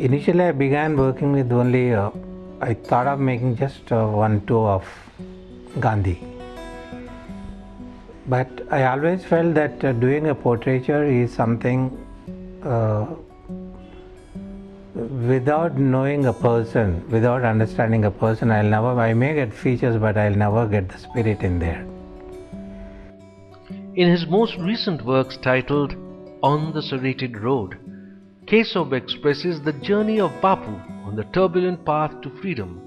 Initially, I began working with only, I thought of making just one tour of Gandhi. But I always felt that doing a portraiture is something without knowing a person, without understanding a person, I may get features, but I'll never get the spirit in there. In his most recent works titled On the Serrated Road, Kesab expresses the journey of Bapu on the turbulent path to freedom.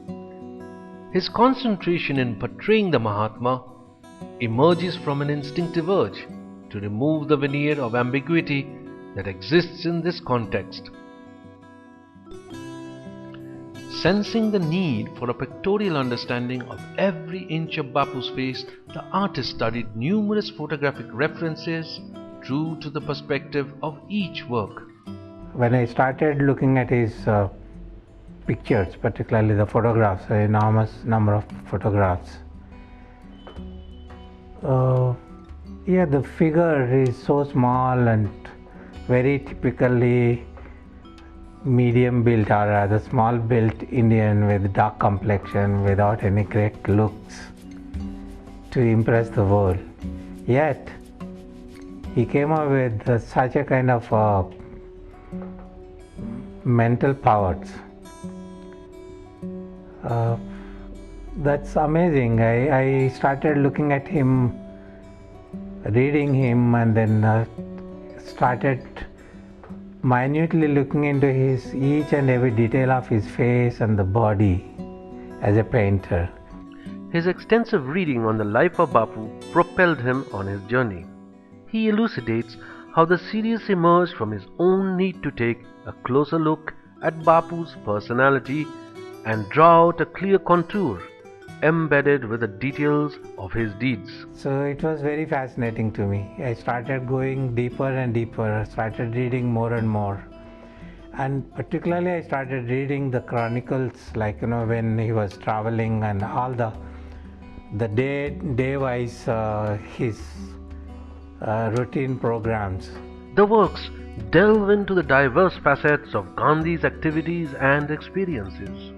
His concentration in portraying the Mahatma emerges from an instinctive urge to remove the veneer of ambiguity that exists in this context. Sensing the need for a pictorial understanding of every inch of Bapu's face, the artist studied numerous photographic references true to the perspective of each work. When I started looking at his pictures, particularly the photographs, an enormous number of photographs, the figure is so small and very typically medium built, or rather small built Indian with dark complexion, without any great looks to impress the world. Yet he came up with such a kind of mental powers. That's amazing. I started looking at him, reading him, and then started minutely looking into his each and every detail of his face and the body as a painter. His extensive reading on the life of Bapu propelled him on his journey. He elucidates how the series emerged from his own need to take a closer look at Bapu's personality and draw out a clear contour embedded with the details of his deeds. So it was very fascinating to me. I started going deeper and deeper, started reading more and more. And particularly I started reading the chronicles, like, when he was traveling and all the day-wise his routine programs. The works delve into the diverse facets of Gandhi's activities and experiences.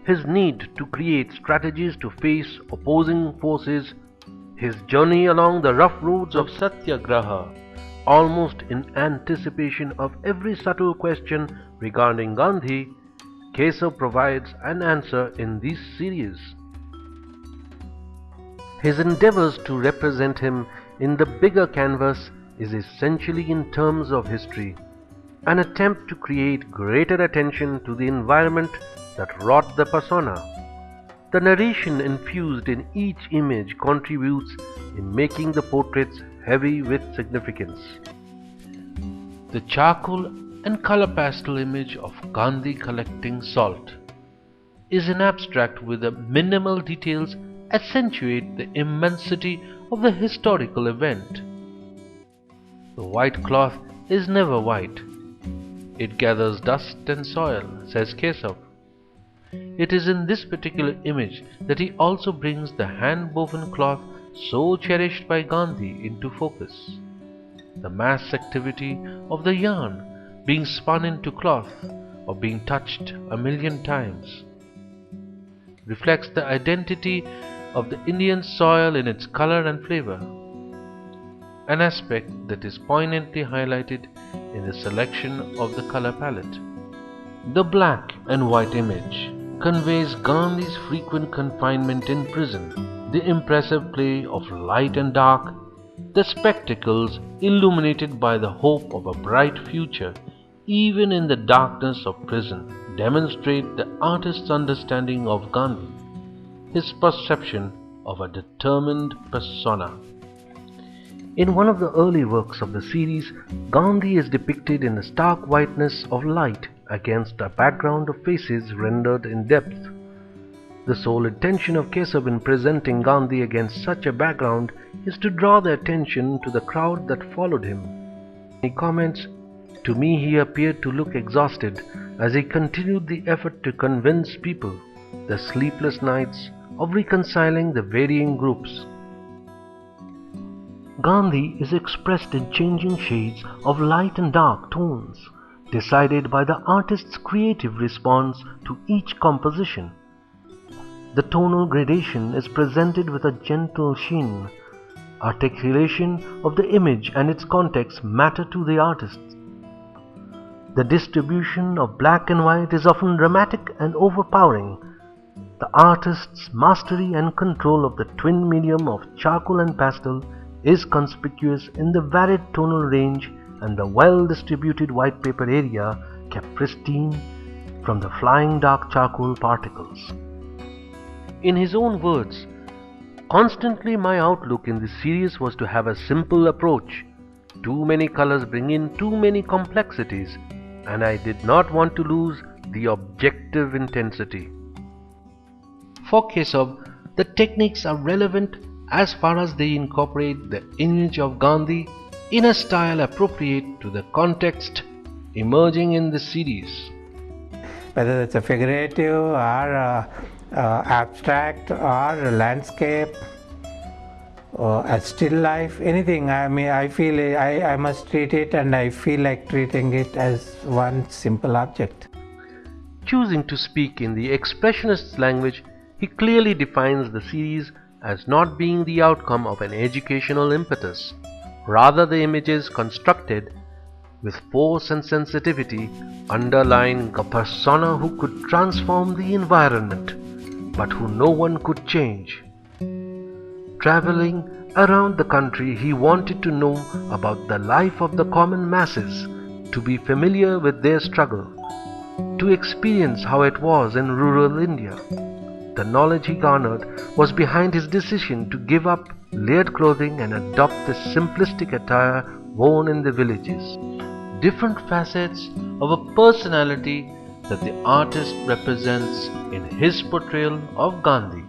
His need to create strategies to face opposing forces, his journey along the rough roads of Satyagraha, almost in anticipation of every subtle question regarding Gandhi, Kesab provides an answer in this series. His endeavors to represent him in the bigger canvas is essentially in terms of history, an attempt to create greater attention to the environment that wrought the persona. The narration infused in each image contributes in making the portraits heavy with significance. The charcoal and color pastel image of Gandhi collecting salt is an abstract with the minimal details accentuate the immensity of the historical event. The white cloth is never white. It gathers dust and soil, says Kesab. It is in this particular image that he also brings the hand-woven cloth so cherished by Gandhi into focus. The mass activity of the yarn being spun into cloth or being touched a million times reflects the identity of the Indian soil in its color and flavor, an aspect that is poignantly highlighted in the selection of the color palette. The black and white image conveys Gandhi's frequent confinement in prison, the impressive play of light and dark, the spectacles illuminated by the hope of a bright future even in the darkness of prison demonstrate the artist's understanding of Gandhi, his perception of a determined persona. In one of the early works of the series, Gandhi is depicted in the stark whiteness of light against a background of faces rendered in depth. The sole intention of Kesab in presenting Gandhi against such a background is to draw the attention to the crowd that followed him. He comments, "To me he appeared to look exhausted as he continued the effort to convince people, the sleepless nights, of reconciling the varying groups." Gandhi is expressed in changing shades of light and dark tones, decided by the artist's creative response to each composition. The tonal gradation is presented with a gentle sheen. Articulation of the image and its context matter to the artist. The distribution of black and white is often dramatic and overpowering. The artist's mastery and control of the twin medium of charcoal and pastel is conspicuous in the varied tonal range and the well-distributed white paper area kept pristine from the flying dark charcoal particles. In his own words, constantly my outlook in this series was to have a simple approach. Too many colors bring in too many complexities, and I did not want to lose the objective intensity. For Keshav, the techniques are relevant as far as they incorporate the image of Gandhi in a style appropriate to the context emerging in the series. Whether it's a figurative or abstract or landscape or a still life, anything. I mean, I feel I must treat it, and I feel like treating it as one simple object. Choosing to speak in the expressionist language, he clearly defines the series as not being the outcome of an educational impetus. Rather, the images constructed with force and sensitivity underlying a persona who could transform the environment, but who no one could change. Traveling around the country, he wanted to know about the life of the common masses, to be familiar with their struggle, to experience how it was in rural India. The knowledge he garnered was behind his decision to give up layered clothing and adopt the simplistic attire worn in the villages. Different facets of a personality that the artist represents in his portrayal of Gandhi.